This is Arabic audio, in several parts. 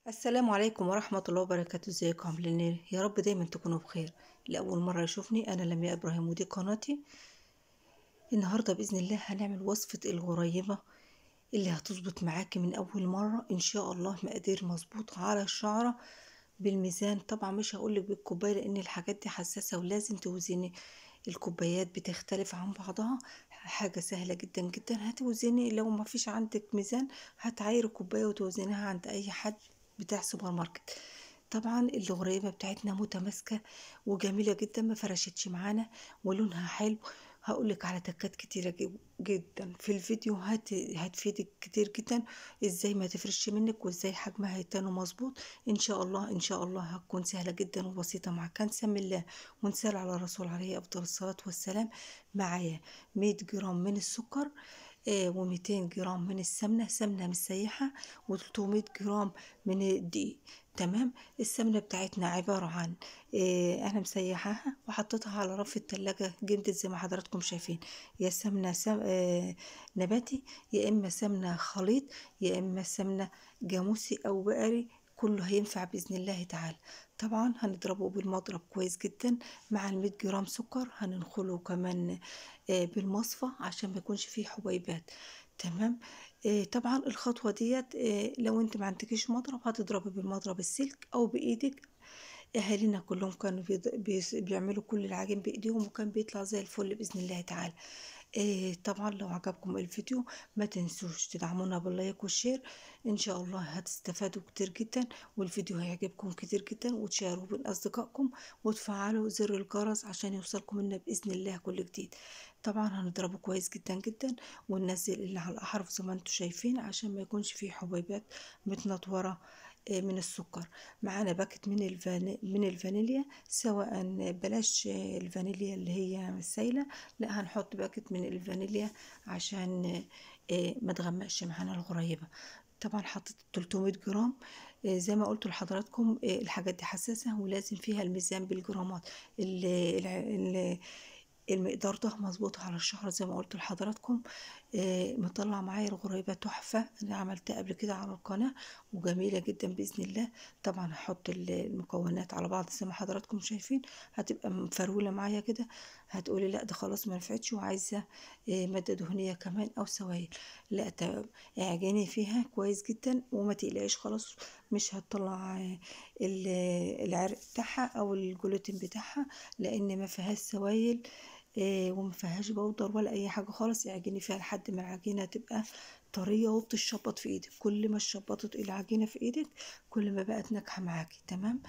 السلام عليكم ورحمة الله وبركاته. ازيكم عاملين ايه؟ يا رب دايما تكونوا بخير. لأول مرة يشوفني أنا لمياء إبراهيم ودي قناتي. النهاردة بإذن الله هنعمل وصفة الغريبة اللي هتظبط معاكي من أول مرة إن شاء الله. مقادير مظبوطة على الشعرة بالميزان. طبعا مش هقولك بالكوباية لأن الحاجات دي حساسة ولازم توزني. الكوبايات بتختلف عن بعضها. حاجة سهلة جدا جدا. هتوزني لو ما فيش عندك ميزان هتعايري كوباية وتوزنيها عند أي حد بتاع سوبر ماركت. طبعا الغريبة بتاعتنا متماسكة وجميلة جدا، ما فرشتش معانا ولونها حلو. هقولك على تكات كتيرة جدا في الفيديو هتفيدك كتير جدا. ازاي ما تفرش منك وازاي حجمها يتانو مظبوط. ان شاء الله ان شاء الله هتكون سهلة جدا وبسيطة معاك. نسمي الله ونسال على الرسول عليه افضل الصلاة والسلام. معايا 100 جرام من السكر، و200 جرام من السمنة، سمنة مسيحة، و300 جرام من الدقيق. تمام. السمنة بتاعتنا عبارة عن أنا مسيحاها وحطيتها على رف التلاجة جمدت زي ما حضراتكم شايفين. يا سمنة نباتي، يا إما سمنة خليط، يا إما سمنة جاموسي أو بقري، كله هينفع بإذن الله تعالى. طبعا هنضربه بالمضرب كويس جدا مع 100 جرام سكر. هننخله كمان بالمصفى عشان ما يكونش فيه حبيبات. تمام. طبعا الخطوة ديت لو انت ما عندكيش مضرب هتضربي بالمضرب السلك او بايدك. اهالينا كلهم كانوا بيعملوا كل العجين بايديهم وكان بيطلع زي الفل باذن الله تعالى. طبعا لو عجبكم الفيديو ما تنسوش تدعمونا باللايك والشير. ان شاء الله هتستفادوا كتير جدا والفيديو هيعجبكم كتير جدا، وتشاركوا بين اصدقائكم وتفعلوا زر الجرس عشان يوصلكم منا باذن الله كل جديد. طبعا هنضربه كويس جدا جدا وننزل اللي على الاحرف زي ما انتم شايفين عشان ما يكونش فيه حبيبات متنطوره من السكر. معانا باكت من الفانيليا، سواء بلاش الفانيليا اللي هي السايله، لا هنحط باكت من الفانيليا عشان ما تغمقش معانا الغريبه. طبعا حطيت 300 جرام. زي ما قلت لحضراتكم الحاجات دي حساسه ولازم فيها الميزان بالجرامات. المقدار ده مظبوط على الشعر زي ما قلت لحضراتكم. مطلع معايا الغريبة تحفة. انا عملتها قبل كده على القناة وجميلة جدا بإذن الله. طبعا هحط المكونات على بعض زي ما حضراتكم شايفين. هتبقى مفرولة معايا كده. هتقولي لا ده خلاص ما نفعتش وعايزة مادة دهنية كمان او سوائل. لا اعجني فيها كويس جدا وما تقلقيش خلاص. مش هتطلع العرق بتاعها او الجلوتين بتاعها لان ما فيهاش سوائل وما فيهاش بودر ولا اي حاجه خالص. اعجني فيها لحد ما العجينه تبقى طريه وبتشبط في ايدك. كل ما شبطت العجينه في ايدك كل ما بقت ناجحه معاكي. تمام.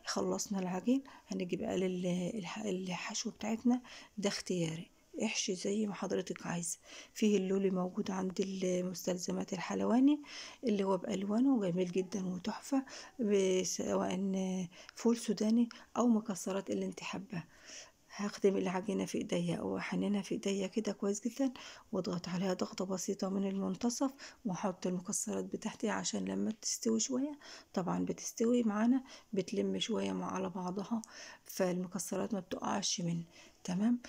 خلصنا العجين هنيجي بقى للحشو بتاعتنا. ده اختياري، احشي زي ما حضرتك عايزه. فيه اللولي موجود عند المستلزمات الحلواني اللي هو بالوانه جميل جدا وتحفه، سواء فول سوداني او مكسرات اللي انت حباه. هخدم العجينة في ايديا او احننها في ايديا كده كويس جدا واضغط عليها ضغطة بسيطة من المنتصف واحط المكسرات بتاعتي عشان لما تستوي شوية. طبعا بتستوي معانا بتلم شوية على بعضها فالمكسرات ما بتقعش مني. تمام.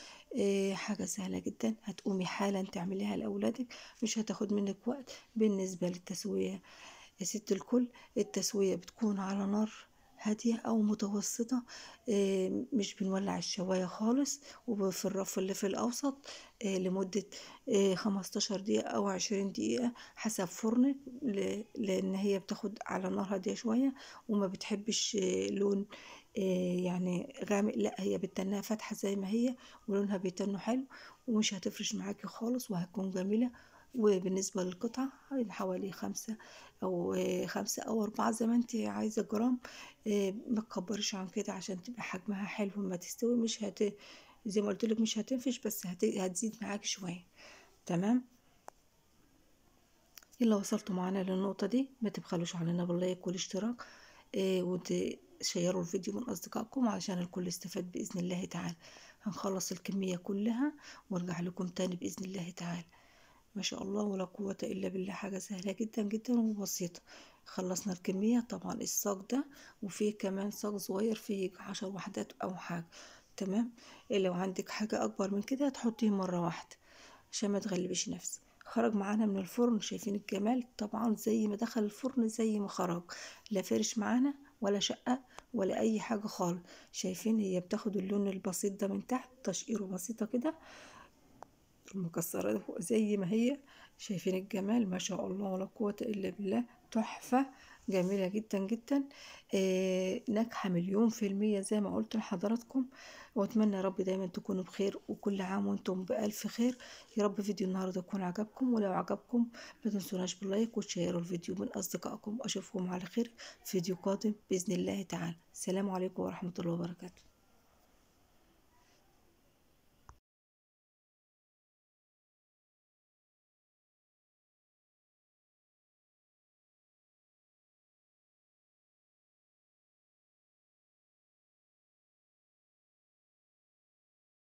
حاجة سهلة جدا هتقومي حالا تعمليها لأولادك. مش هتاخد منك وقت. بالنسبة للتسوية يا ست الكل، التسوية بتكون على نار هادية أو متوسطة. مش بنولع الشواية خالص. وفي الرف اللي في الأوسط لمدة 15 دقيقة أو 20 دقيقة حسب فرنك. لأن هي بتاخد على نار هادية شوية وما بتحبش لون يعني غامق. لا هي بتنها فاتحة زي ما هي ولونها بيتنه حلو ومش هتفرش معاكي خالص وهتكون جميلة. وبالنسبة للقطعة حوالي 5 أو 4 زي ما انت عايزة جرام. ما تكبرش عن كده عشان تبقى حجمها حلو لما تستوي. مش زي ما قلت لك مش هتنفش بس هتزيد معاك شوية. تمام. يلا وصلتوا معانا للنقطة دي ما تبخلوش علينا باللايك والاشتراك. وتشيروا الفيديو من أصدقائكم علشان الكل يستفاد بإذن الله تعالى. هنخلص الكمية كلها وارجع لكم تاني بإذن الله تعالى. ما شاء الله ولا قوة إلا بالله. حاجة سهلة جدا جدا وبسيطة. خلصنا الكمية. طبعا الصاج ده وفيه كمان صاج صغير فيه 10 وحدات أو حاجة. تمام. لو عندك حاجة أكبر من كده تحطيه مرة واحدة عشان ما تغلبش نفسك. خرج معانا من الفرن. شايفين الجمال؟ طبعا زي ما دخل الفرن زي ما خرج، لا فرش معانا ولا شقة ولا اي حاجة خالص. شايفين هي بتاخد اللون البسيط ده من تحت، تشقيره بسيطة كده، المكسرات فوق زي ما هي. شايفين الجمال؟ ما شاء الله ولا قوة إلا بالله. تحفة، جميلة جدا جدا. ناجحة 1000000% زي ما قلت لحضراتكم. وأتمنى يا رب دايما تكونوا بخير، وكل عام وانتم بألف خير. يا رب فيديو النهاردة يكون عجبكم، ولو عجبكم ما تنسوناش باللايك وتشيروا الفيديو من أصدقائكم. أشوفكم على خير في فيديو قادم بإذن الله تعالى. السلام عليكم ورحمة الله وبركاته.